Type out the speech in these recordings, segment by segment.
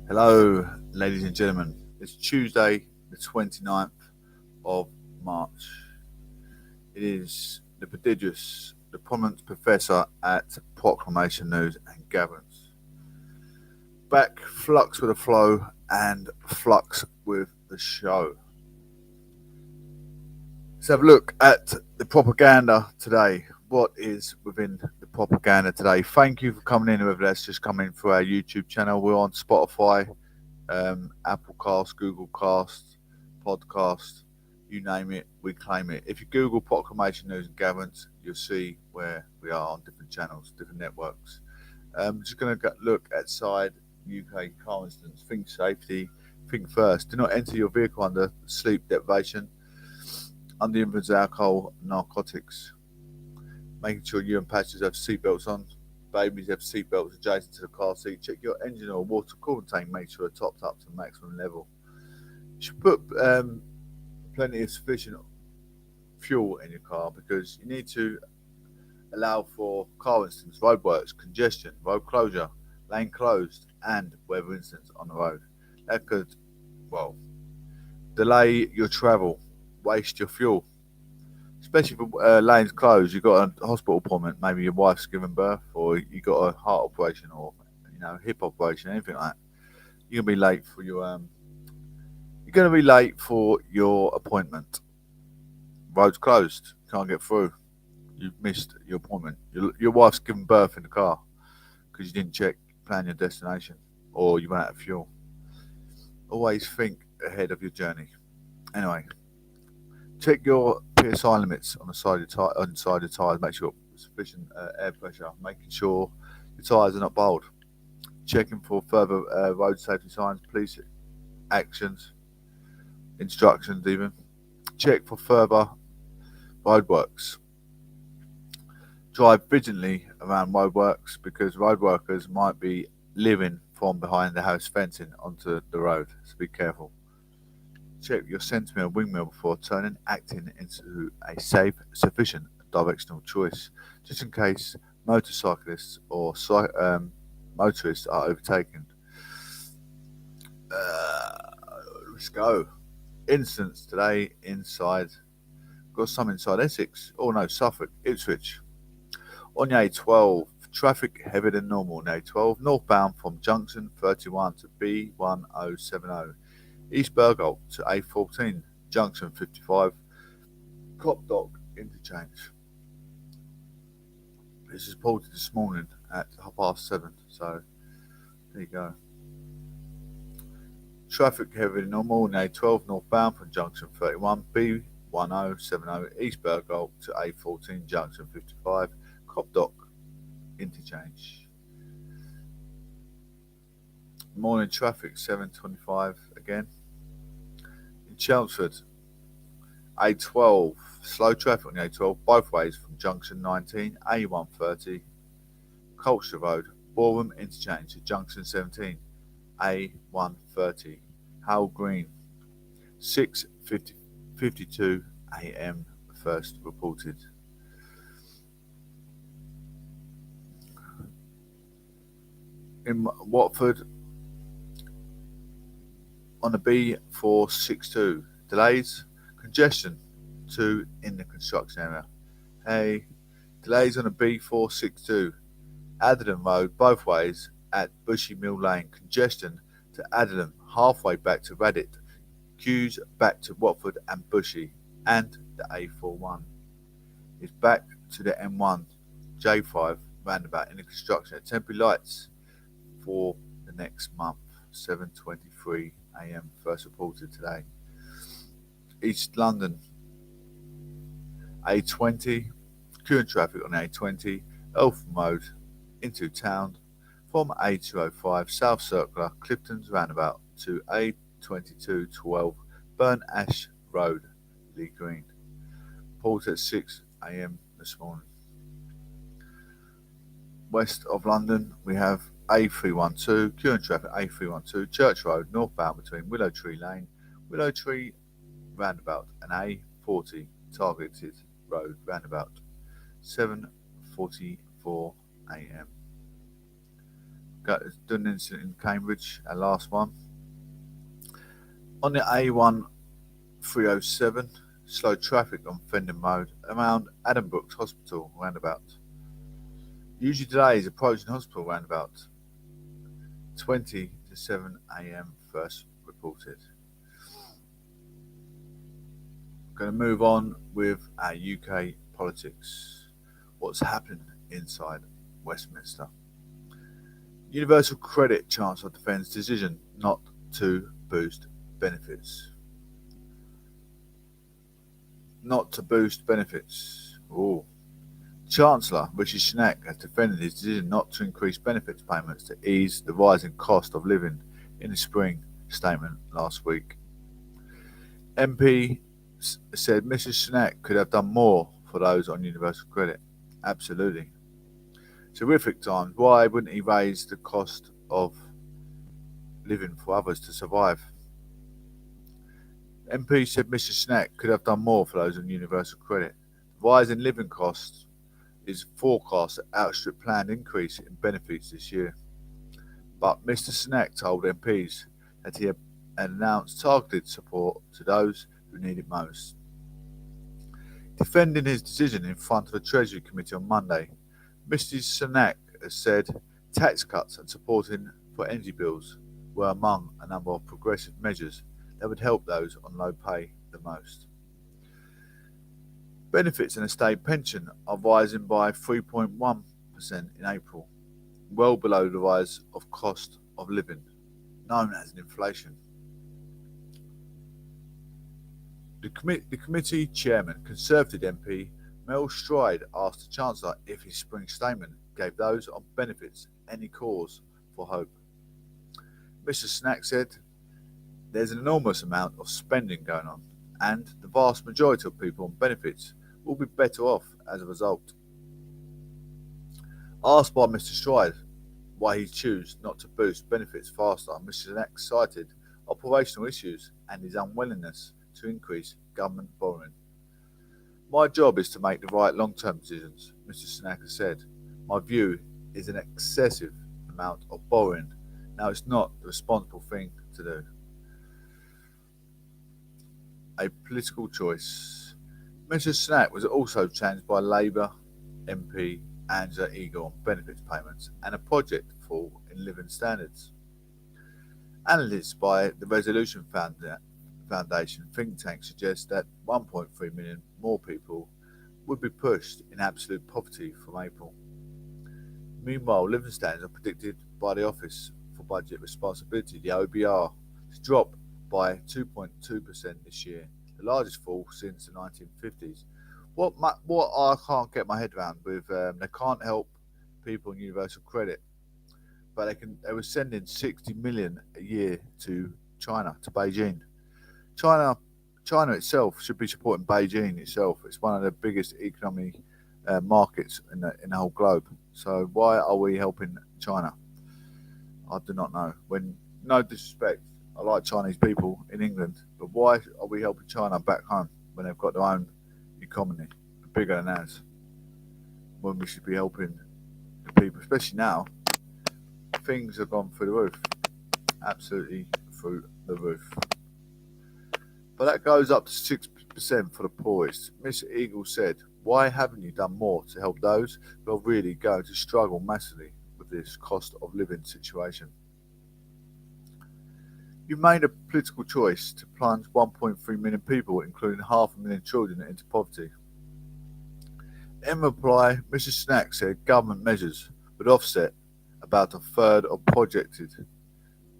Hello, ladies and gentlemen. It's Tuesday, the 29th of March. It is the prodigious, the prominent professor at Proclamation News and Gatherings. Back flux with the flow and flux with the show. Let's have a look at the propaganda today. What is within the propaganda today? Thank you for coming in, whoever that's just coming through our YouTube channel. We're on Spotify, Apple Cast, Google Cast, Podcast, you name it, we claim it. If you Google Proclamation News and Gatherings, you'll see where we are on different channels, different networks. Just going to look outside UK car incidents. Think safety, think first. Do not enter your vehicle under sleep deprivation, under the influence of alcohol, narcotics. Making sure you and passengers have seatbelts on. Babies have seatbelts adjacent to the car seat. Check your engine or water coolant tank. Make sure it's topped up to the maximum level. You should put plenty of sufficient fuel in your car because you need to allow for car incidents, roadworks, congestion, road closure, lane closed, and weather incidents on the road. That could, delay your travel, waste your fuel. Especially if lanes closed, you've got a hospital appointment, maybe your wife's given birth, or you got a heart operation, or hip operation, anything like that. You're gonna be late for your appointment. Road's closed, can't get through. You've missed your appointment. Your wife's given birth in the car because you didn't plan your destination, or you ran out of fuel. Always think ahead of your journey. Anyway. Check your PSI limits on the side of the tyres. Make sure sufficient air pressure. Making sure your tyres are not bowled. Checking for further road safety signs, police actions, instructions even. Check for further roadworks. Drive vigilantly around roadworks because road workers might be living from behind the house fencing onto the road, so be careful. Check your centre mirror, wing mirror before turning, acting into a safe, sufficient directional choice, just in case motorcyclists or motorists are overtaken. Let's go. Incidents today inside. Got some inside Essex. Oh no, Suffolk, Ipswich. On the A12, traffic heavier than normal on the A12, northbound from junction 31 to B1070. East Burgolt to A14, junction 55, Copdock interchange. This is reported this morning at 7:30, so there you go. Traffic heavy than normal on A12 northbound from junction 31, B1070, East Burgolt to A14, junction 55, Copdock interchange. Morning traffic 7:25 again. In Chelmsford, A12, slow traffic on the A12 both ways from junction 19, A130, Colchester Road, Boreham interchange to junction 17, A130, Howell Green, 6:52 a.m. first reported. In Watford, on the B462, delays, congestion, 2 in the construction area. Hey, delays on the B462, Adderton Road, both ways at Bushy Mill Lane, congestion to Adderton, halfway back to Reddit, queues back to Watford and Bushy, and the A41 is back to the M1, J5 roundabout in the construction at temporary lights for the next month, 7:23 a.m. first reported today. East London, A20, queuing traffic on A20, Eltham Road into town from A205 South Circular, Clifton's roundabout to A2212 Burn Ash Road, Lee Green. Reported at 6 a.m. this morning. West of London, we have A312, queuing traffic A312, Church Road, northbound between Willow Tree Lane, Willow Tree roundabout, and A40, targeted road roundabout, 7:44 a.m. done an incident in Cambridge, our last one. On the A1 307, slow traffic on Fendon Road around Adam Brooks Hospital roundabout. Usually delays approaching hospital roundabout. 20 to 7 a.m. first reported. Going to move on with our UK politics. What's happened inside Westminster? Universal Credit Chancellor defends decision not to boost benefits. Not to boost benefits. Ooh. Chancellor Rishi Sunak has defended his decision not to increase benefits payments to ease the rising cost of living in a spring statement last week. MP said Mrs Sunak could have done more for those on universal credit. Absolutely. Terrific times. Why wouldn't he raise the cost of living for others to survive? MP said Mr Sunak could have done more for those on universal credit. The rise in living costs is forecast to outstrip planned increase in benefits this year. But Mr Sunak told MPs that he had announced targeted support to those who need it most. Defending his decision in front of the Treasury Committee on Monday, Mr Sunak has said tax cuts and supporting for energy bills were among a number of progressive measures that would help those on low pay the most. Benefits and a state pension are rising by 3.1% in April, well below the rise of cost of living, known as inflation. The committee chairman, Conservative MP Mel Stride, asked the Chancellor if his spring statement gave those on benefits any cause for hope. Mr Sunak said, "There's an enormous amount of spending going on, and the vast majority of people on benefits will be better off as a result." Asked by Mr Stride why he chose not to boost benefits faster, Mr Sunak cited operational issues and his unwillingness to increase government borrowing. "My job is to make the right long-term decisions," Mr Sunak has said. "My view is an excessive amount of borrowing. Now it's not the responsible thing to do." A political choice. Mr Sunak was also challenged by Labour MP Angela Eagle on benefits payments and a project fall in living standards. Analysts by the Resolution Foundation think tank suggest that 1.3 million more people would be pushed in absolute poverty from April. Meanwhile, living standards are predicted by the Office for Budget Responsibility, the OBR, to drop by 2.2% this year, the largest fall since the 1950s. What I can't get my head around with, they can't help people on universal credit, but they were sending 60 million a year to China, to Beijing. China itself should be supporting Beijing itself. It's one of the biggest economic markets in the whole globe. So why are we helping China? I do not know. When no disrespect, I like Chinese people in England, but why are we helping China back home when they've got their own economy bigger than ours? When we should be helping the people, especially now, things have gone through the roof, absolutely through the roof. But that goes up to 6% for the poorest. Miss Eagle said, "Why haven't you done more to help those who are really going to struggle massively with this cost of living situation?" You made a political choice to plunge 1.3 million people, including 500,000 children, into poverty. In reply, Mr Sunak said government measures would offset about a third of projected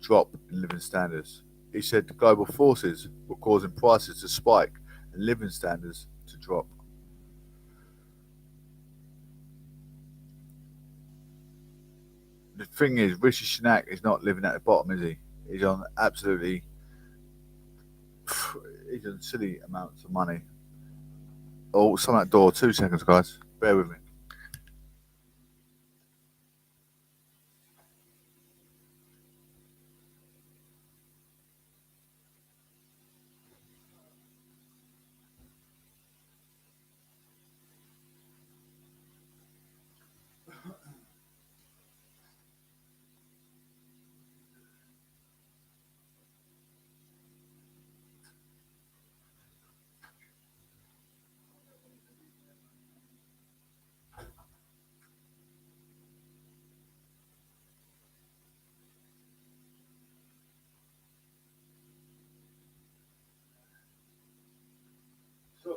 drop in living standards. He said the global forces were causing prices to spike and living standards to drop. The thing is, Rishi Sunak is not living at the bottom, is he? He's on silly amounts of money. Oh, someone at the door. 2 seconds, guys. Bear with me.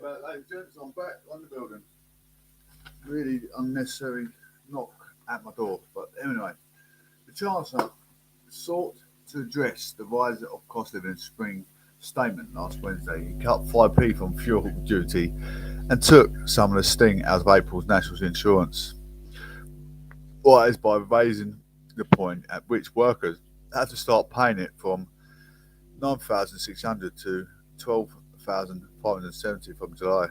about that, gents. I'm back on the building. Really unnecessary knock at my door. But anyway, the Chancellor sought to address the rise of cost of living spring statement last Wednesday. He cut 5p from fuel duty and took some of the sting out of April's national insurance. That is by raising the point at which workers have to start paying it from 9,600 to 12,570 from July.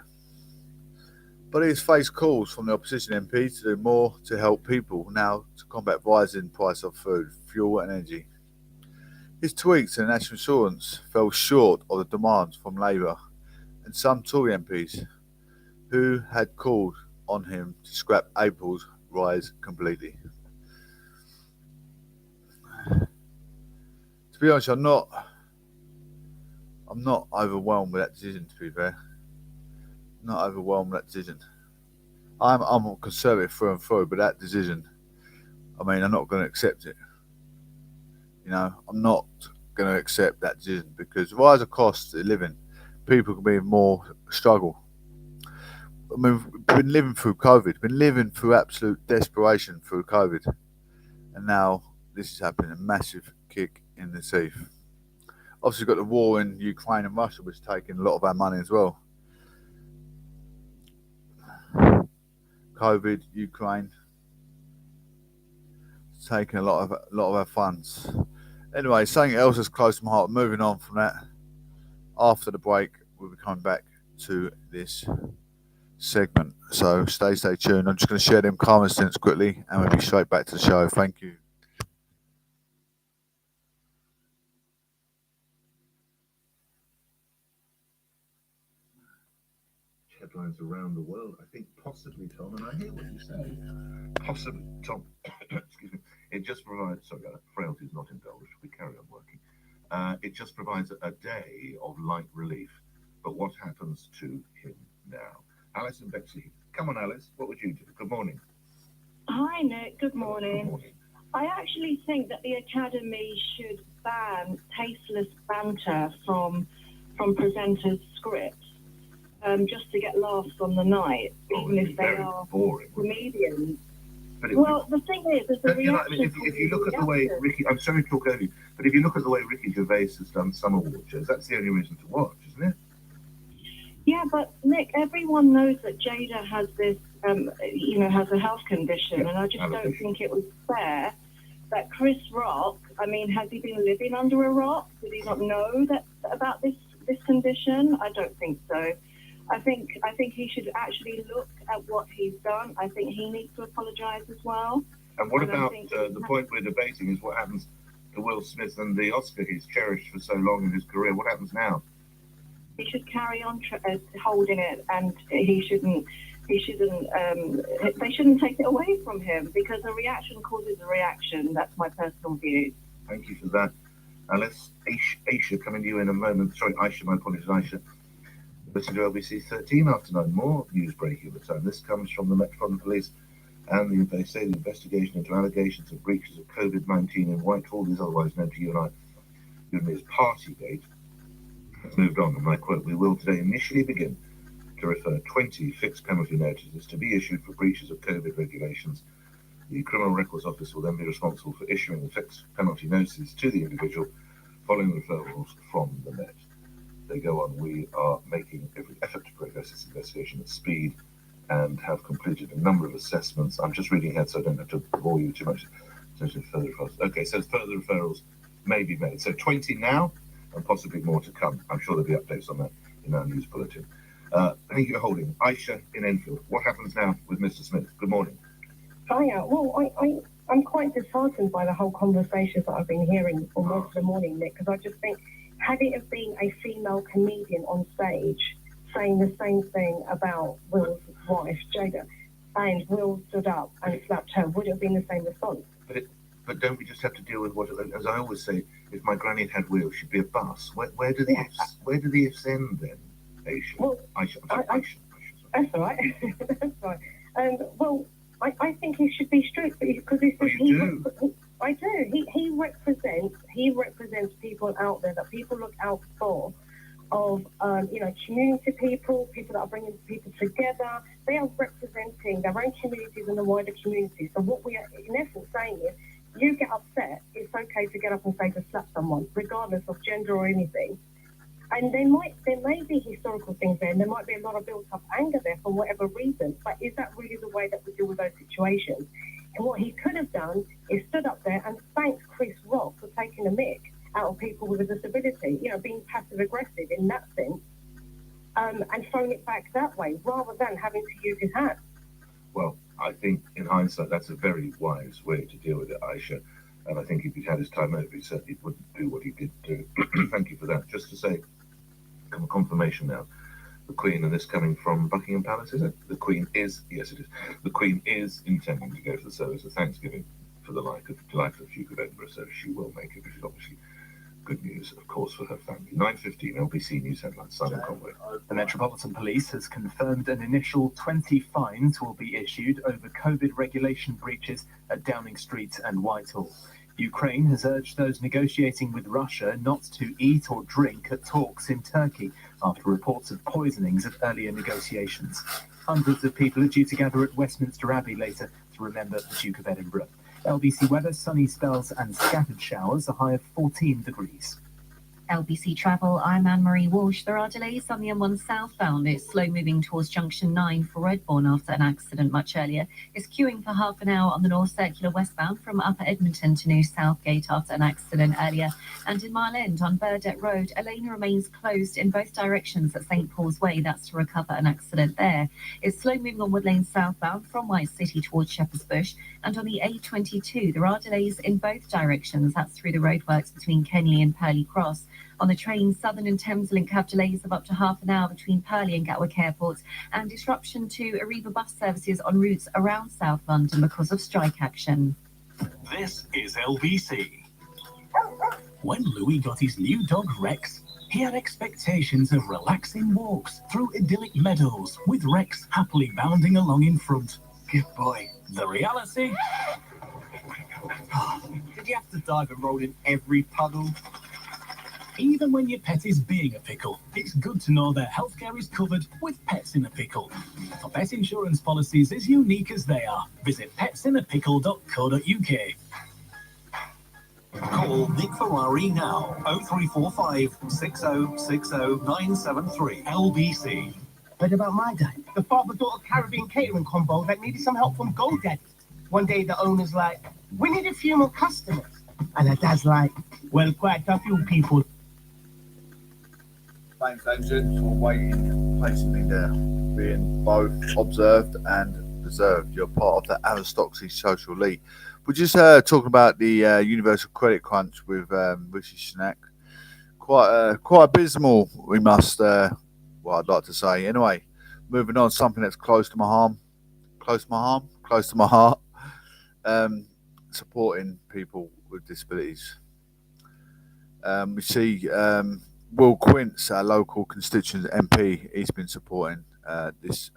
But he has faced calls from the opposition MP to do more to help people now to combat rising price of food, fuel and energy. His tweaks to national insurance fell short of the demands from Labour and some Tory MPs who had called on him to scrap April's rise completely. To be honest, I'm not overwhelmed with that decision, to be fair. Not overwhelmed with that decision. I'm a conservative through and through, but that decision, I mean, I'm not going to accept it. You know, I'm not going to accept that decision because rise of costs of living, people can be in more struggle. I mean, we've been living through COVID, been living through absolute desperation through COVID, and now this is happening, a massive kick in the teeth. Obviously, we've got the war in Ukraine and Russia, which is taking a lot of our money as well. COVID, Ukraine, it's taking a lot of our funds. Anyway, something else that's close to my heart. Moving on from that, after the break, we'll be coming back to this segment. So stay tuned. I'm just going to share them car incidents quickly, and we'll be straight back to the show. Thank you. Headlines around the world. I think possibly, Tom, and I hear what you say. Possibly, Tom. Excuse me. It just provides. Sorry, frailty is not indulged. We carry on working. It just provides a day of light relief. But what happens to him now? Alice and Bexley. Come on, Alice. What would you do? Good morning. Hi, Nick. Good morning. Good morning. I actually think that the Academy should ban tasteless banter from presenters' scripts. Just to get laughs on the night, even if they are boring, comedians. Well, the thing is the reaction. If you look at the way Ricky, I'm sorry to talk over you, but if you look at the way Ricky Gervais has done some award shows, that's the only reason to watch, isn't it? Yeah, but Nick, everyone knows that Jada has this, has a health condition, and I just don't think it was fair that Chris Rock. I mean, has he been living under a rock? Did he not know about this condition? I don't think so. I think he should actually look at what he's done. I think he needs to apologise as well. And what about the point we're debating is what happens to Will Smith and the Oscar he's cherished for so long in his career? What happens now? He should carry on holding it, and they shouldn't take it away from him because a reaction causes a reaction. That's my personal view. Thank you for that, Alice. Aisha, coming to you in a moment. Sorry, Aisha, my apologies, Aisha. Listen to LBC 13 after 9. More news breaking at the time. This comes from the Metropolitan Police, and they say the investigation into allegations of breaches of COVID-19 in Whitehall is otherwise known to you and I, given as Partygate, has moved on. And I quote, "We will today initially begin to refer 20 fixed penalty notices to be issued for breaches of COVID regulations. The Criminal Records Office will then be responsible for issuing the fixed penalty notices to the individual following referrals from the Met." They go on, "We are making every effort to progress this investigation at speed and have completed a number of assessments." I'm just reading ahead so I don't have to bore you too much. Further referrals. Okay, so further referrals may be made. So 20 now and possibly more to come. I'm sure there'll be updates on that in our news bulletin. Thank you for holding. Aisha in Enfield, what happens now with Mr. Smith? Good morning. Hiya. Well, I'm quite disheartened by the whole conversations that I've been hearing for most of the morning, Nick, because I just think, had it have been a female comedian on stage saying the same thing about Will's wife, Jada, and Will stood up and slapped her, would it have been the same response? But don't we just have to deal with what, as I always say, if my granny had wheels, she'd be a bus. Where do the ifs end then, Aisha? Well, Aisha. That's all right. That's right. Well, I think he should be strict because I do. He represents people out there that people look out for of, community people that are bringing people together. They are representing their own communities and the wider community. So what we are, in essence, saying is, you get upset, it's okay to get up and say to slap someone, regardless of gender or anything. And there may be historical things there, and there might be a lot of built-up anger there for whatever reason. But is that really the way that we deal with those situations? And what he could have done is stood up there and thanked Chris Rock for taking the mick out of people with a disability, being passive-aggressive in that sense, and throwing it back that way, rather than having to use his hands. Well, I think in hindsight, that's a very wise way to deal with it, Aisha. And I think if he'd had his time over, he certainly wouldn't do what he did do. Thank you for that. Just to say, confirmation now. The Queen, and this coming from Buckingham Palace, is it? The Queen is, yes, it is. The Queen is intending to go to the service of Thanksgiving for the life of the Duke of Edinburgh, so she will make it, which is obviously good news, of course, for her family. 9:15 LBC News headlines. Simon Conway. The Metropolitan Police has confirmed an initial 20 fines will be issued over COVID regulation breaches at Downing Street and Whitehall. Ukraine has urged those negotiating with Russia not to eat or drink at talks in Turkey after reports of poisonings at earlier negotiations. Hundreds of people are due to gather at Westminster Abbey later to remember the Duke of Edinburgh. LBC weather, sunny spells and scattered showers, a high of 14 degrees. LBC Travel, I'm Anne-Marie Walsh. There are delays on the M1 southbound. It's slow moving towards junction 9 for Redbourne after an accident much earlier. It's queuing for half an hour on the North Circular westbound from Upper Edmonton to New Southgate after an accident earlier. And in Mile End on Burdett Road, a lane remains closed in both directions at St Paul's Way. That's to recover an accident there. It's slow moving on Wood Lane southbound from White City towards Shepherd's Bush. And on the A22, there are delays in both directions. That's through the roadworks between Kenley and Purley Cross. On the train, Southern and Thameslink have delays of up to half an hour between Purley and Gatwick airports, and disruption to Arriva bus services on routes around South London because of strike action. This is LBC. When Louis got his new dog Rex, he had expectations of relaxing walks through idyllic meadows with Rex happily bounding along in front. Good boy. The reality? Did you have to dive and roll in every puddle? Even when your pet is being a pickle, it's good to know their healthcare is covered with Pets in a Pickle. For pet insurance policies as unique as they are, visit petsinApickle.co.uk. Call Nick Ferrari now, 0345 6060 973 LBC. Heard about my dad, the father-daughter Caribbean catering combo that needed some help from GoDaddy. One day the owner's like, we need a few more customers. And the dad's like, well, quite a few people. Thanks, agent, for waiting patiently there, being both observed and deserved. You're part of the aristocracy social elite. We're just talking about the universal credit crunch with Rishi Sunak. Quite abysmal, we must, I'd like to say. Anyway, moving on, something that's close to my heart. Supporting people with disabilities. We see Will Quince, our local constituent MP, he's been supporting this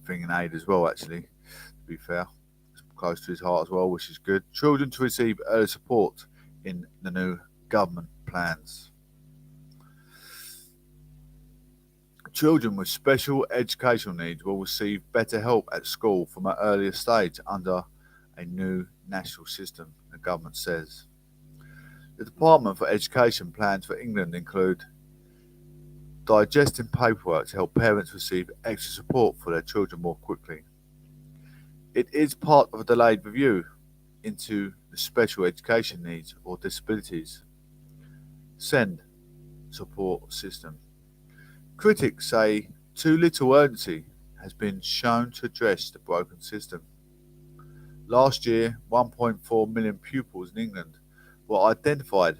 thing in aid as well, actually, to be fair. It's close to his heart as well, which is good. Children to receive early support in the new government plans. Children with special educational needs will receive better help at school from an earlier stage under a new national system, the government says. The Department for Education plans for England include digesting paperwork to help parents receive extra support for their children more quickly. It is part of a delayed review into the special education needs or disabilities SEND support system. Critics say too little urgency has been shown to address the broken system. Last year, 1.4 million pupils in England were identified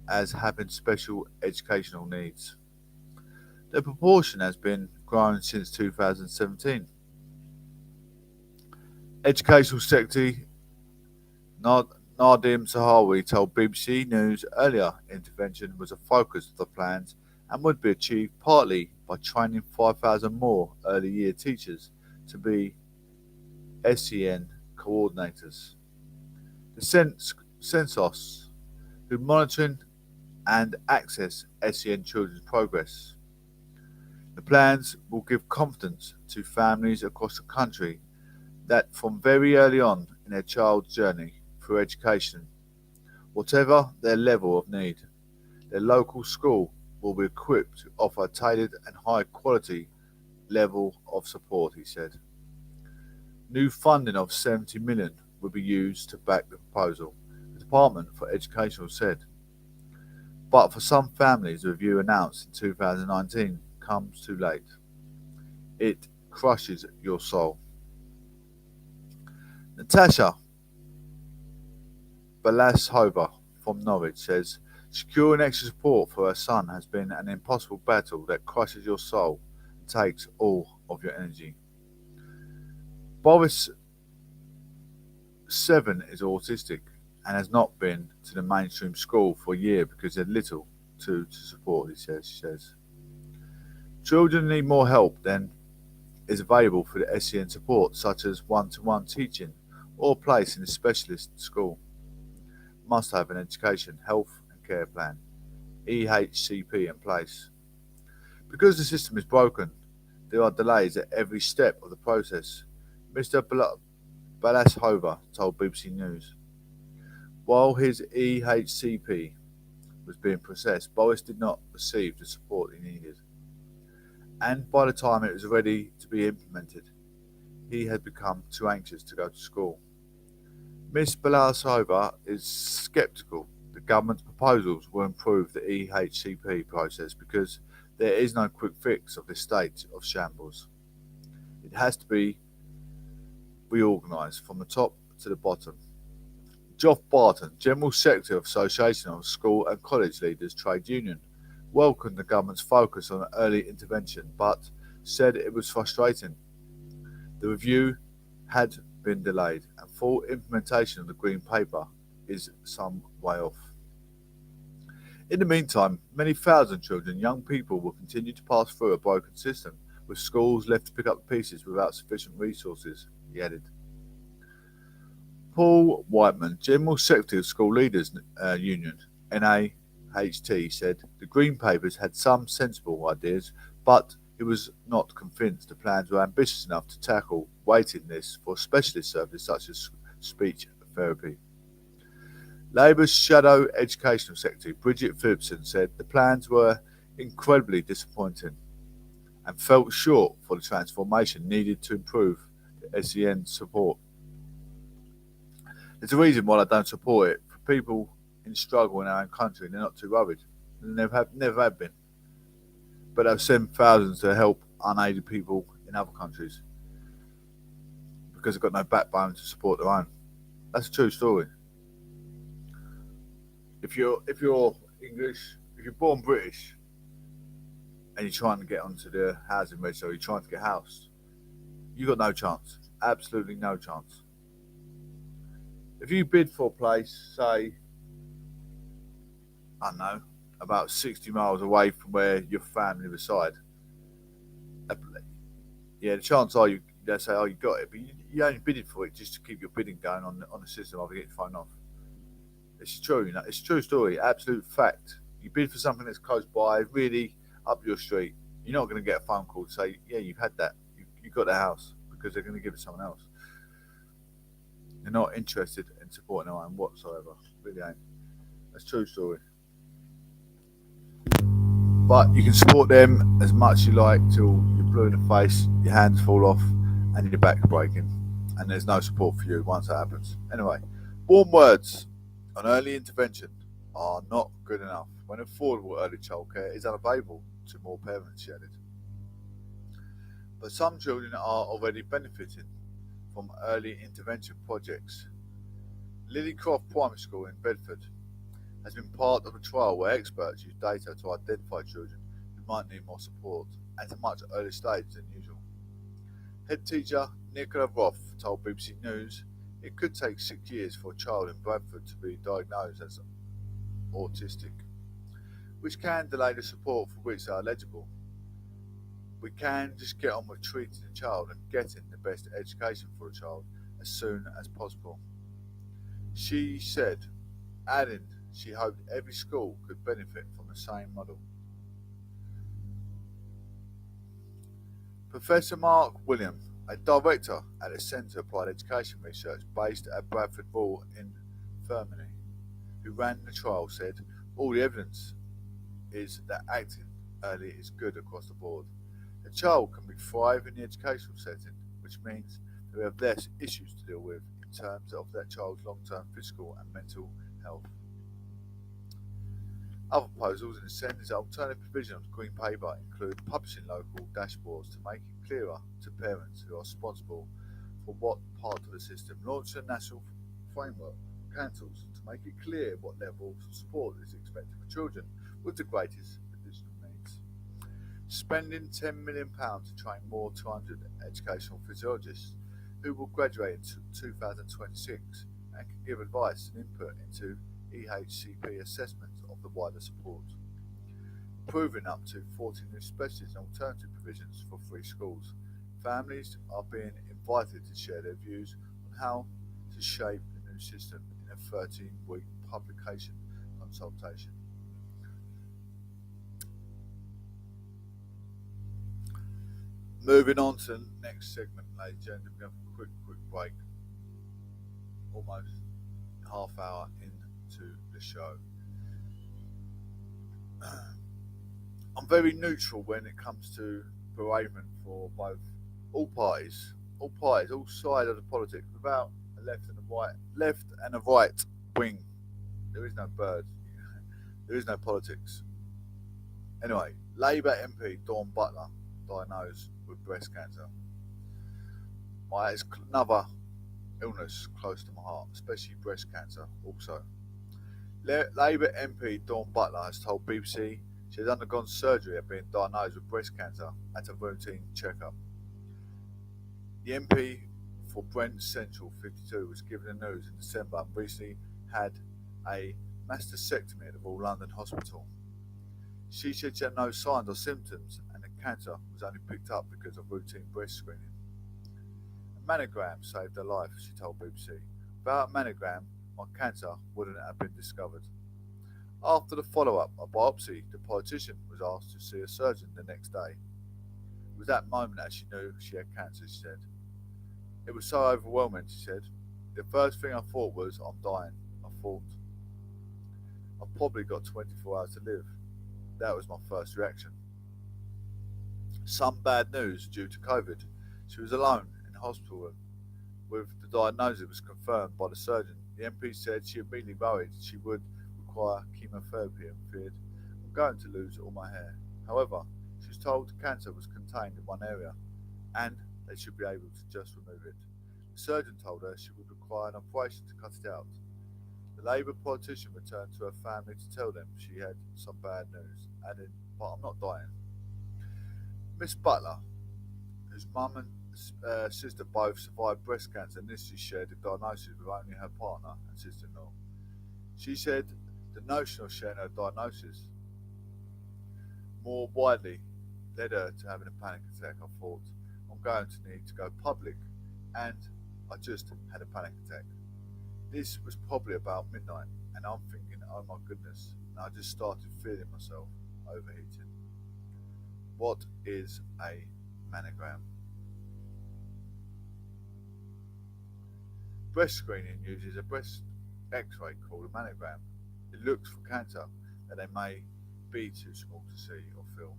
as having special educational needs. The proportion has been growing since 2017. Educational Secretary Nadim Zahawi told BBC News earlier intervention was a focus of the plans and would be achieved partly by training 5,000 more early year teachers to be SEN coordinators. The Census, who monitoring and access SEN children's progress, The plans will give confidence to families across the country that from very early on in their child's journey through education, whatever their level of need, their local school will be equipped to offer a tailored and high quality level of support, he said. New funding of 70 million will be used to back the proposal, the Department for Education said. But for some families, the review announced in 2019 comes too late. It crushes your soul. Natasha Balashova from Norwich says, securing extra support for her son has been an impossible battle that crushes your soul and takes all of your energy. Boris 7 is autistic and has not been to the mainstream school for a year because there's little to support, she says. Children need more help than is available for the SEN support, such as one-to-one teaching or place in a specialist school. Must have an education, health and care plan, EHCP, in place. Because the system is broken, there are delays at every step of the process, Mr. Balashova told BBC News. While his EHCP was being processed, Boris did not receive the support he needed. And by the time it was ready to be implemented, he had become too anxious to go to school. Ms. Balashova is sceptical the government's proposals will improve the EHCP process because there is no quick fix of this state of shambles. It has to be reorganised from the top to the bottom. Geoff Barton, General Secretary of Association of School and College Leaders Trade Union, welcomed the government's focus on early intervention, but said it was frustrating. The review had been delayed, and full implementation of the Green Paper is some way off. In the meantime, many thousand children and young people will continue to pass through a broken system, with schools left to pick up the pieces without sufficient resources, he added. Paul Whiteman, General Secretary of School Leaders Union, NAHT, said the Green Papers had some sensible ideas, but he was not convinced the plans were ambitious enough to tackle waiting lists for specialist services such as speech therapy. Labour's Shadow Educational Secretary, Bridget Phillipson, said the plans were incredibly disappointing and felt short for the transformation needed to improve the SEN support. There's a reason why I don't support it. For people in struggle in our own country, they're not too worried. They never have been. But they've sent thousands to help unaided people in other countries because they've got no backbone to support their own. That's a true story. If you're English, if you're born British and you're trying to get onto the housing register, or you're trying to get a house, you've got no chance. Absolutely no chance. If you bid for a place, say, I don't know, about 60 miles away from where your family reside, yeah, the chances are they'll say, oh, you got it, but you only bidded for it just to keep your bidding going on the system of getting phone off. It's true, you know, it's a true story, absolute fact. You bid for something that's close by, really up your street, you're not going to get a phone call to say, yeah, you've had that, you got the house, because they're going to give it to someone else. They're not interested in supporting their own whatsoever. Really ain't. That's a true story. But you can support them as much as you like till you're blue in the face, your hands fall off, and your back breaking, and there's no support for you once that happens. Anyway, warm words on early intervention are not good enough when affordable early childcare is unavailable to more parents, she added. But some children are already benefiting from early intervention projects. Lilycroft Primary School in Bedford has been part of a trial where experts use data to identify children who might need more support at a much earlier stage than usual. Head teacher Nicola Roth told BBC News it could take 6 years for a child in Bradford to be diagnosed as autistic, which can delay the support for which they are eligible. We can just get on with treating the child and getting the best education for the child as soon as possible, she said, adding she hoped every school could benefit from the same model. Professor Mark William, a director at the Centre for Applied Education Research based at Bradford Royal Infirmary, who ran the trial, said, "All the evidence is that acting early is good across the board. The child can thrive in the educational setting, which means they have less issues to deal with in terms of that child's long-term physical and mental health." Other proposals in the Centre's alternative provision of the Green Paper include publishing local dashboards to make it clearer to parents who are responsible for what part of the system, launch a national framework for councils to make it clear what levels of support is expected for children with the greatest additional needs, spending £10 million to train more 200 educational physiologists who will graduate in 2026 and can give advice and input into EHCP assessments of the wider support, approving up to 40 new specialist and alternative provisions for free schools. Families are being invited to share their views on how to shape the new system in a 13-week publication consultation. Moving on to the next segment, ladies and gentlemen, we're going to have a quick break, almost half hour into the show. I'm very neutral when it comes to bereavement for both all parties, all sides of the politics, without a left and a right wing. There is no bird. There is no politics. Anyway, Labour MP Dawn Butler diagnosed with breast cancer. It's another illness close to my heart, especially breast cancer also. Labour MP Dawn Butler has told BBC she has undergone surgery after being diagnosed with breast cancer at a routine checkup. The MP for Brent Central, 52, was given the news in December and recently had a mastectomy at the Royal London Hospital. She said she had no signs or symptoms and the cancer was only picked up because of routine breast screening. A mammogram saved her life, she told BBC. Without a mammogram, my cancer wouldn't have been discovered. After the follow-up, a biopsy, the politician was asked to see a surgeon the next day. It was that moment that she knew she had cancer, she said. It was so overwhelming, she said. The first thing I thought was, I'm dying. I thought, I've probably got 24 hours to live. That was my first reaction. Some bad news due to COVID. She was alone in the hospital room. With the diagnosis was confirmed by the surgeon. The MP said she immediately worried she would require chemotherapy and feared, I'm going to lose all my hair. However, she was told the cancer was contained in one area and they should be able to just remove it. The surgeon told her she would require an operation to cut it out. The Labour politician returned to her family to tell them she had some bad news, adding, but I'm not dying. Miss Butler, whose mum and sister both survived breast cancer, initially shared the diagnosis with only her partner and sister-in-law. She said the notion of sharing her diagnosis more widely led her to having a panic attack. I thought, I'm going to need to go public, and I just had a panic attack. This was probably about midnight, and I'm thinking, oh my goodness, and I just started feeling myself overheating. What is a mammogram? Breast screening uses a breast X-ray called a mammogram. It looks for cancer that they may be too small to see or feel.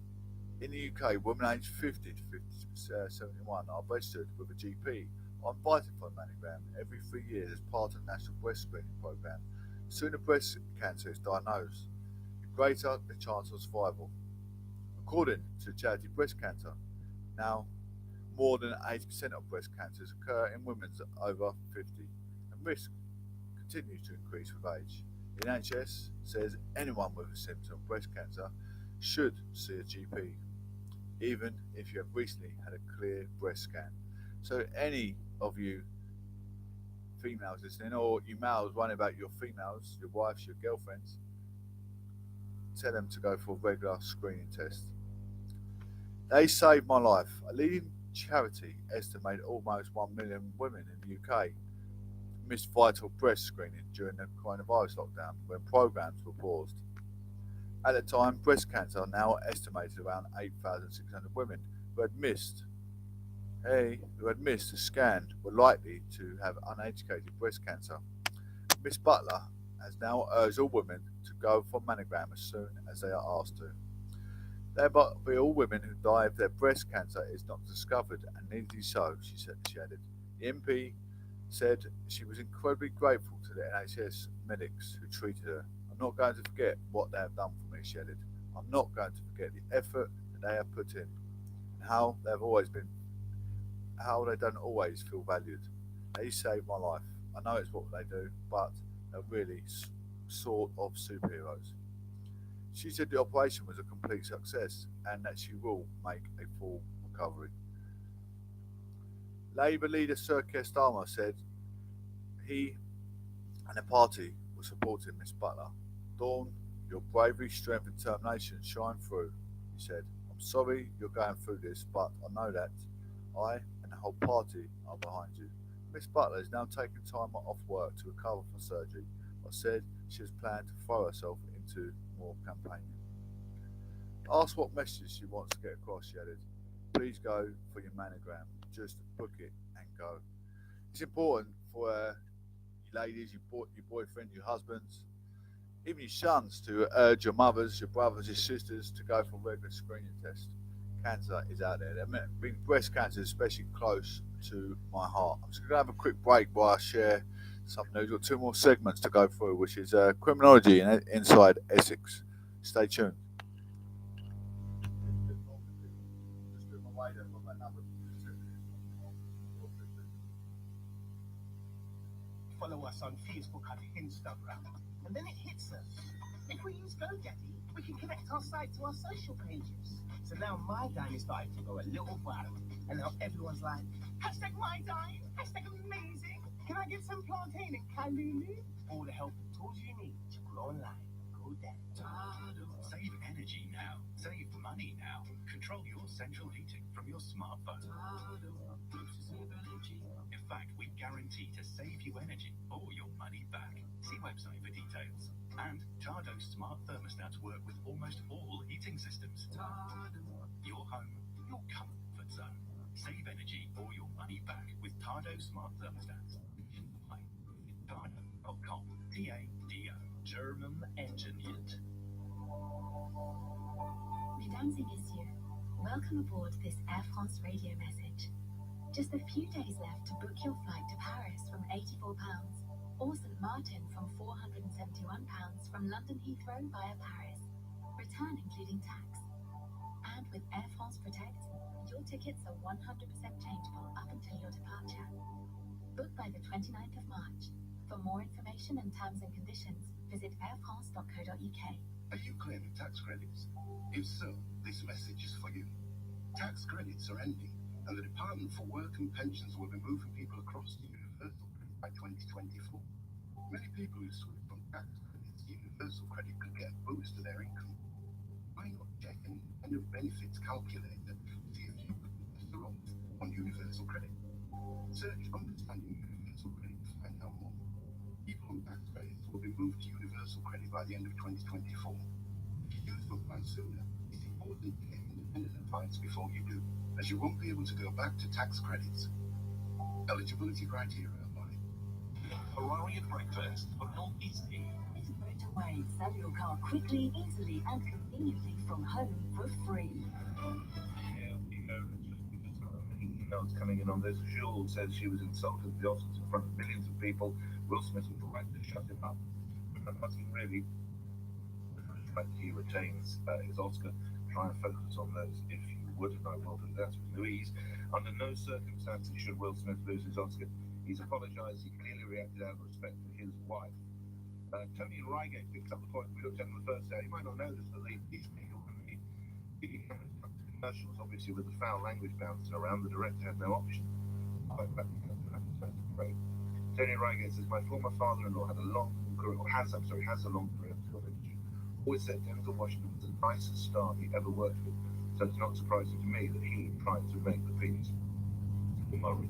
In the UK, women aged 50 to 71 are registered with a GP are invited for a mammogram every 3 years as part of the National Breast Screening Programme. The sooner breast cancer is diagnosed, the greater the chance of survival. According to charity Breast Cancer, now more than 80% of breast cancers occur in women over 50, and risk continues to increase with age. The NHS says anyone with a symptom of breast cancer should see a GP, even if you have recently had a clear breast scan. So any of you females listening, or you males worrying about your females, your wives, your girlfriends, tell them to go for a regular screening test. They saved my life. A leading charity estimated almost 1 million women in the UK missed vital breast screening during the coronavirus lockdown when programs were paused. At the time, breast cancer now estimated around 8,600 women who had missed He, who had missed a scan, were likely to have uneducated breast cancer. Miss Butler has now urged all women to go for mammogram as soon as they are asked to. There must be all women who die if their breast cancer is not discovered, and needly so, she added. The MP said she was incredibly grateful to the NHS medics who treated her. I'm not going to forget what they have done for me, she added. I'm not going to forget the effort that they have put in, and how they don't always feel valued. They saved my life. I know it's what they do, but they're really sort of superheroes. She said the operation was a complete success and that she will make a full recovery. Labour leader Sir Keir Starmer said he and the party were supporting Miss Butler. Dawn, your bravery, strength, and determination shine through, he said. I'm sorry you're going through this, but I know that I and the whole party are behind you. Miss Butler is now taking time off work to recover from surgery, but said she has planned to throw herself into more campaigning. Ask what message she wants to get across, she added. Please go for your mammogram. Just book it and go. It's important for you ladies, your boyfriend, your husbands, even your sons to urge your mothers, your brothers, your sisters to go for regular screening tests. Cancer is out there. Breast cancer is especially close to my heart. I'm just going to have a quick break while I share some news. We've got two more segments to go through, which is criminology inside Essex. Stay tuned. Follow us on Facebook and Instagram, and then it hits us. If we use GoDaddy, we can connect our site to our social pages. So now my dime is starting to go a little viral, and now everyone's like, hashtag my dime, hashtag amazing. Can I get some plantain and kalulu? All the help and tools you need to grow online. GoDaddy. Save energy now. Save money now. Control your central heating from your smartphone. In fact, we guarantee to save you energy or your money back. See website for details. And Tardo's smart thermostats work with almost all heating systems. Your home, your comfort zone. Save energy or your money back with Tardo smart thermostats. Tardo.com. TADO. German engineered. Mesdames et messieurs, welcome aboard this Air France radio message. Just a few days left to book your flight to Paris from £84 or St Martin from £471 from London Heathrow via Paris. Return including tax. And with Air France Protect, your tickets are 100% changeable up until your departure. Book by the 29th of March. For more information and terms and conditions, visit airfrance.co.uk. Are you claiming tax credits? If so, this message is for you. Tax credits are ending, and the Department for Work and Pensions will be moving people across to universal credit by 2024. Many people who switch from tax credits to universal credit could get a boost to their income. Why not check any kind of benefits calculator to see if you could be better off on universal credit? Search Understanding Universal Credit to find out more. People on tax credits will be moved to universal credit by the end of 2024. If you use your plan sooner, it's important to get independent advice before you do, as you won't be able to go back to tax credits. Eligibility criteria apply. Ferrari at breakfast, but not easy. It's a better way. Sell your car quickly, easily, and conveniently from home for free. Emails coming in on this. Jules says she was insulted at the Oscars in front of millions of people. Will Smith was right to shut him up. But I mustn't really, but he retains his Oscar. Try and focus on those if you would, and I will do that with Louise. Under no circumstances should Will Smith lose his Oscar. He's apologised. He clearly reacted out of respect for his wife. Tony Reigate picks up the point we looked at on the first day. You might not know this, but these people, the commercials, obviously, with the foul language bouncing around, the director had no option. Tony Reigate says, my former father-in-law had a long career, or has a long career in film industry. Always said Denzel Washington was the nicest star he ever worked with, so it's not surprising to me that he tried to make the penis. Why on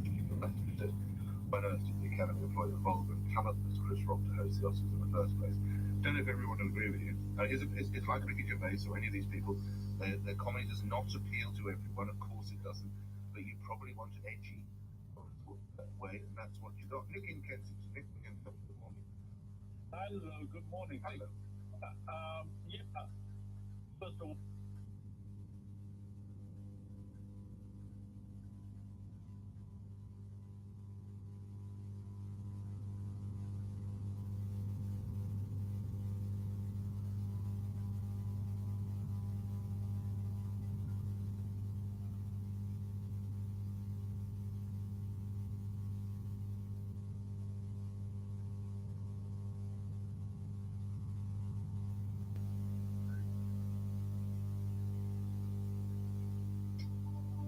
earth did the Academy employ the vulgar and talentless Chris Rock to host the Oscars in the first place? Don't know if everyone will agree with you. It's like Ricky Gervais or any of these people. Their comedy does not appeal to everyone. Of course it doesn't. But but you probably want an edgy way, and that's what you got. Nick in Kensington. Nick in Kensington. Good morning. Hello, good morning. Hello. Yeah, first of all,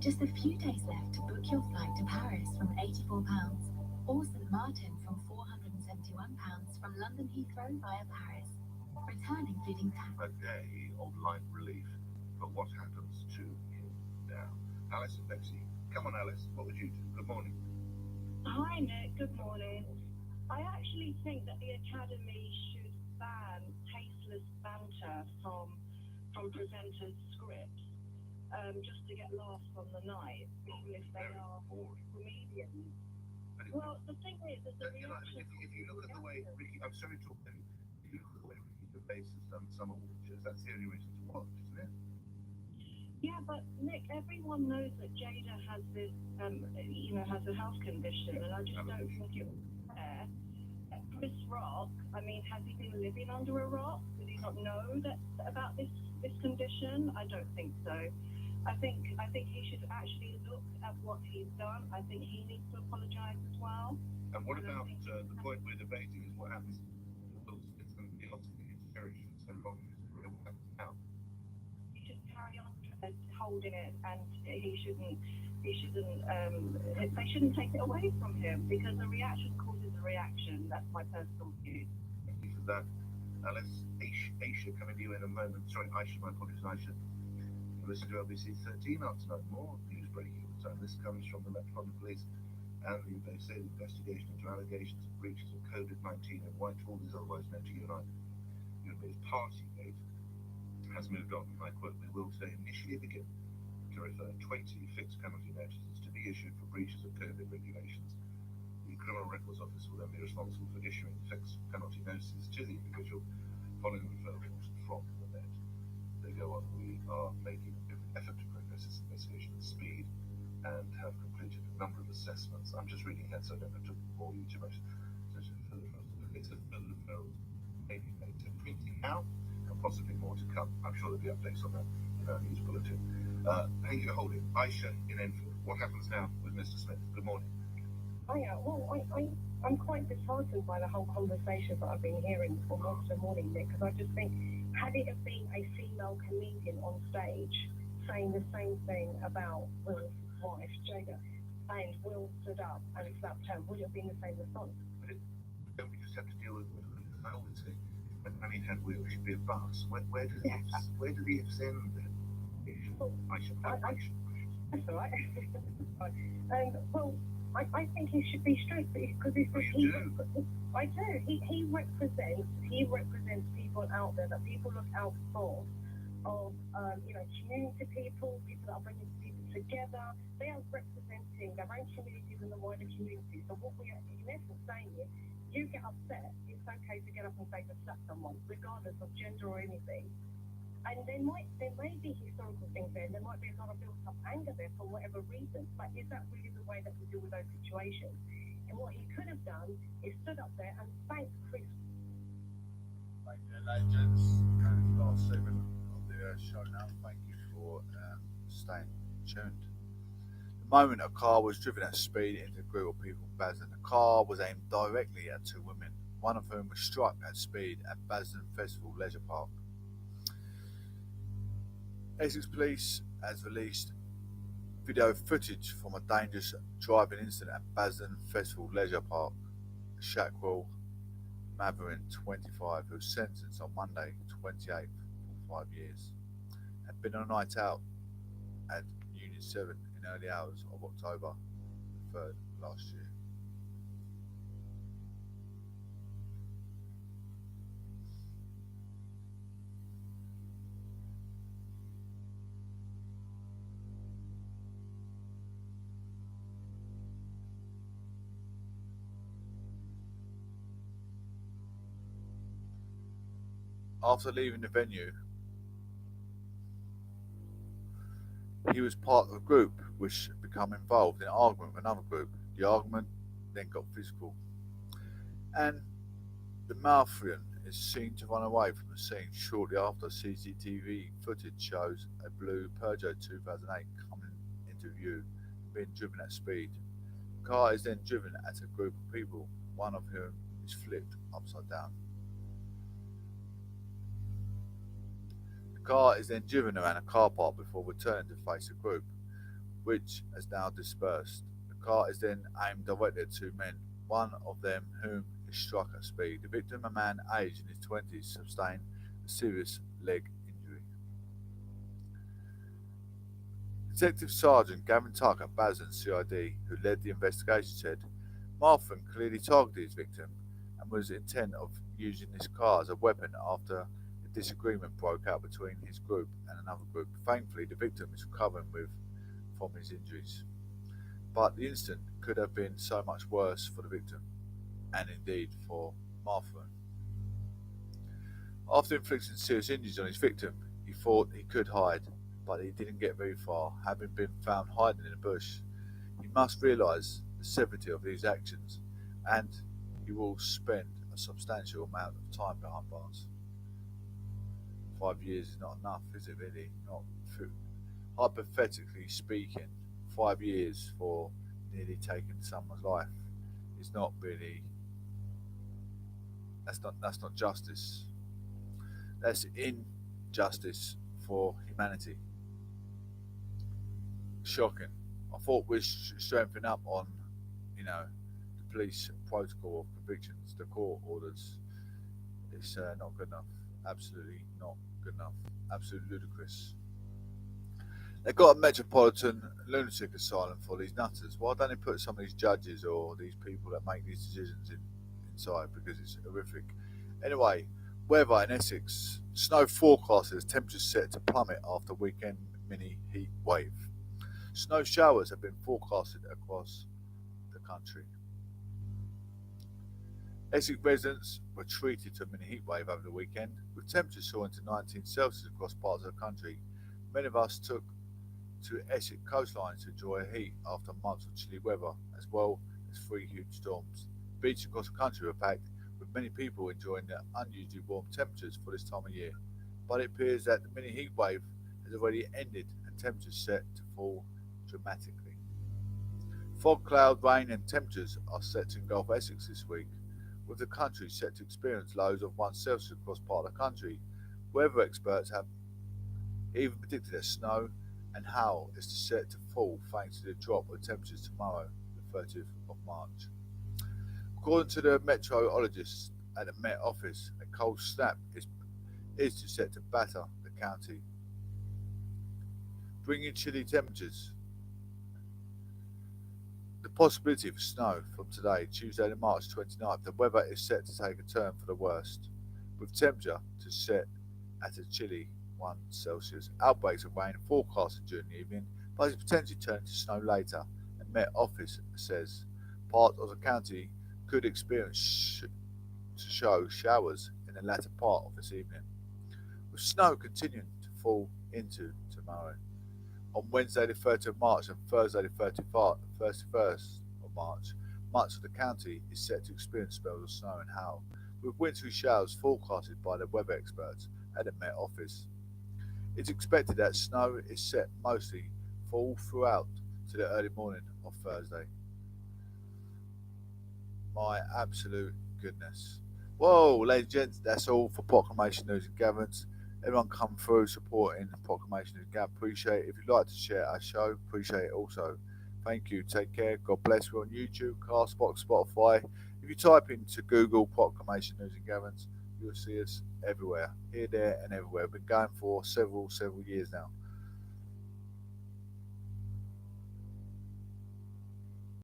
Just a few days left to book your flight to Paris from £84, or St Martin from £471 from London Heathrow via Paris. Return including tax. A day of light relief, but what happens to him now? Alice and Betsy. Come on, Alice. What would you do? Good morning. Hi, Nick. Good morning. I actually think that the Academy should ban tasteless banter from presenters' scripts, just to get laughs on the night, even if they are comedians. Well, the thing is, that the reaction... If you look at the way Ricky, I'm sorry to talk to you, if you look at the way Ricky Gervais has done some award shows, that's the only reason to watch, isn't it? Yeah, but Nick, everyone knows that Jada has this, has a health condition, and I just don't think it was fair. Chris Rock, I mean, has he been living under a rock? Does he not know about this condition? I don't think so. I think he should actually look at what he's done. I think he needs to apologise as well. And what about the point we're debating is what happens to Will Smith and the Oscar inheritance and what happens now? He should carry on holding it, and they shouldn't take it away from him, because the reaction causes a reaction. That's my personal view. Thank you for that. Alice, Aisha coming to you in a moment. Sorry, Aisha, my apologies, Aisha. You listen to LBC 13 after tonight. More news breaking at the time. This comes from the Metropolitan Police, and they say the investigation into allegations of breaches of COVID-19 in Whitehall is otherwise known to you and I. You and me as Partygate has moved on. I quote, we will today initially begin to refer 20 fixed penalty notices to be issued for breaches of COVID regulations. The Criminal Records Office will then be responsible for issuing fixed penalty notices to the individual following referrals from the Met. They go on, we are making every effort to progress this investigation at speed and have completed a number of assessments. I'm just reading ahead so I don't have to bore you too much. It's a further referrals may be made to printing now, and possibly more to come. I'm sure there'll be updates on that in our news bulletin. Thank you for holding. Aisha in Enfield. What happens now with Mr. Smith? Good morning. Hiya. Well, I'm quite disheartened by the whole conversation that I've been hearing for most of the morning, Nick, because I just think, had it have been a female comedian on stage saying the same thing about Will's wife, Jada, and Will stood up and slapped her, would it have been the same response? But don't we just have to deal with it? I always say, when Annie had Will, it should be a bus. Where do the ifs end then? Aisha. That's all right. Well, I think he should be strict, because I do. He represents people out there that people look out for, of community people that are bringing people together. They are representing their own communities and the wider community. So what we are in essence saying is, you get upset, it's okay to get up and say to slap someone, regardless of gender or anything. And there may be historical things there, and there might be a lot of built-up anger there for whatever reason, but is that really the way that we deal with those situations? And what he could have done is stood up there and thanked Chris. Thank you, legends. And the last segment of the show now. Thank you for staying tuned. The moment a car was driven at speed into a group of people in Basden, the car was aimed directly at two women, one of whom was struck at speed at Basden Festival Leisure Park. Essex Police has released video footage from a dangerous driving incident at Basden Festival Leisure Park. Shackwell Matherin, 25, who was sentenced on Monday, 28th, for 5 years, had been on a night out at Union 7 in early hours of October 3rd last year. After leaving the venue, he was part of a group which became involved in an argument with another group. The argument then got physical, and the Malfrian is seen to run away from the scene shortly after. CCTV footage shows a blue Peugeot 2008 coming into view, being driven at speed. The car is then driven at a group of people, one of whom is flipped upside down. The car is then driven around a car park before returning to face the group, which has now dispersed. The car is then aimed directly at two men, one of them whom is struck at speed. The victim, a man aged in his 20s, sustained a serious leg injury. Detective Sergeant Gavin Tucker, Basden CID, who led the investigation, said Marfan clearly targeted his victim and was intent of using this car as a weapon after a disagreement broke out between his group and another group. Thankfully, the victim is recovering from his injuries. But the incident could have been so much worse for the victim, and indeed for Marfan. After inflicting serious injuries on his victim, he thought he could hide, but he didn't get very far, having been found hiding in a bush. He must realise the severity of these actions, and he will spend a substantial amount of time behind bars. 5 years is not enough, is it really? Not hypothetically speaking, 5 years for nearly taking someone's life is not really. That's not justice. That's injustice for humanity. Shocking. I thought we should strengthen up on, the police protocol of convictions, the court orders. It's not good enough. Absolutely not good enough. Absolutely ludicrous. They've got a metropolitan lunatic asylum for these nutters. Why don't they put some of these judges or these people that make these decisions inside? Because it's horrific. Anyway, weather in Essex. Snow forecasters, temperatures set to plummet after weekend mini heat wave. Snow showers have been forecasted across the country. Essex residents were treated to a mini heat wave over the weekend, with temperatures soaring to 19 Celsius across parts of the country. Many of us took to Essex coastlines to enjoy heat after months of chilly weather, as well as 3 huge storms. Beaches across the country were packed, with many people enjoying the unusually warm temperatures for this time of year. But it appears that the mini heat wave has already ended and temperatures set to fall dramatically. Fog, cloud, rain and temperatures are set to engulf Essex this week, with the country set to experience lows of 1 Celsius across part of the country. Weather experts have even predicted that snow and hail is set to fall thanks to the drop of temperatures tomorrow, the 30th of March. According to the meteorologists at the Met Office, a cold snap is set to batter the county, bringing chilly temperatures. The possibility for snow from today, Tuesday, March 29th. The weather is set to take a turn for the worst, with temperature to set at a chilly 1 Celsius. Outbreaks of rain forecasted during the evening, but it's potentially turning to snow later. The Met Office says part of the county could experience to show showers in the latter part of this evening, with snow continuing to fall into tomorrow. On Wednesday the 30th of March and Thursday the 31st of March, much of the county is set to experience spells of snow and hail, with wintry showers forecasted by the weather experts at the Met Office. It's expected that snow is set mostly fall throughout to the early morning of Thursday. My absolute goodness. Whoa, ladies and gents, that's all for Proclamation News and Gatherings. Everyone come through supporting Proclamation News and Gatherings. Appreciate it. If you'd like to share our show, appreciate it also. Thank you. Take care. God bless. We're on YouTube, Castbox, Spotify. If you type into Google Proclamation News and Gatherings, you'll see us everywhere. Here, there and everywhere. We've been going for several years now.